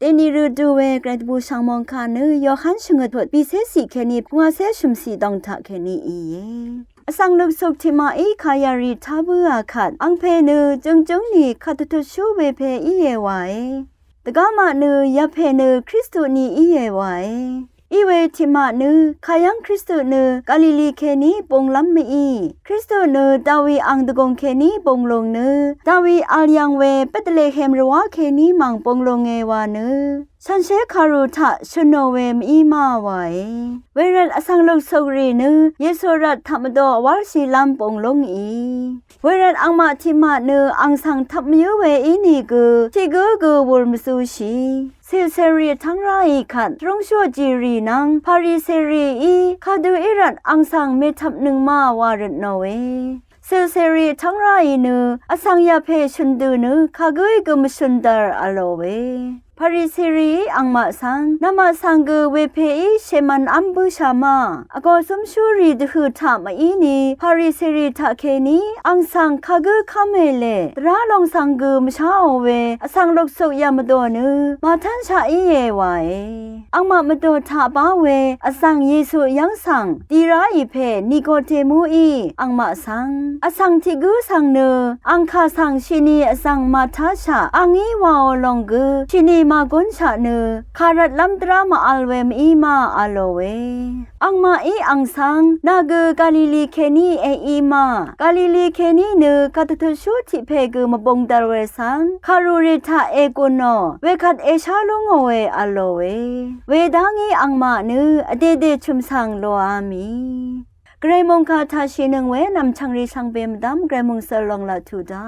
เตนิรุดูเวกระบูชังมองคาเนยอขันชงถดปีเสสีแค่นี้พวเสชุมสีดองทักแค่นี้อีเยสังลุกสุกที่มาอีขายารีทับอาขัดอังเพเนจงนี่ขัดตุชูเวเพอีเยวายตะกามาเนยาเพเนคริสตุนีอีเยวายอีเวทิมาเนขายังคริสตุเนกาลิลีเคนีปงลัมมีอีคริสตุเนดาวีอังตะกงเคนีปงลงเนดาวีอัลยังเวเปตเลเฮมรัวเคนีมังปงลงเงวาเนฉันเชคารุทะชโนเวมอีมาไวเวรันอสังลุกสุกรีเนเยซูรัตธรรมโดวาสีลัมปงลงอีเวรันอังมาทิมาเนอังสังทับมิวเวอีนีกูที่กูวลมซูชีเซรีทั้งไรขัดตรงชั่วจีรีนังพาริเซรีอีคาดูอิรันอังสังเมทับหนึ่งมาวารันโนเวเซรีทั้งไรเนอสังยาเพชุนดูเนคากุยกุมชุนดาร์อโลเวพาริสิรีอังมาสังนามาสังเกเวเพอีเชมันอัมบุชามาอากอสมชูรีดหือทามาอีนีพาริสิรีทาเคนีอังสังคากุคาเมเลตราลองสังเกมชาโอเวอสังลกสุยามโดเนมาทันชาอีเยวายอังมามาโดทาบาเวอสังเยซูยังสังตีราอีเพนิโกเทมูอีอังมาสังอสังทิกุสังเนอังคาสังชินีอสังมาทาชาอังอีวาลองกุชินีมากุนชะเนคารัดลัมตรามาอัลเวมอีมาอโลเวอังมาอีอังสังนาเกกาลิลีเคนีเออีมากาลิลีเคนีเนคาตตุชูทิเพกมาบงดารเวสังคารูริทาเอกุนโนเวคัดเอชาลุงเวอโลเวเวดังอีอังมาเนอเดเดชุมสังโลอามีเกรมงคาทาชินึงเวนำชังรีชังเบมดัมเกรมงเซลองลาทูดา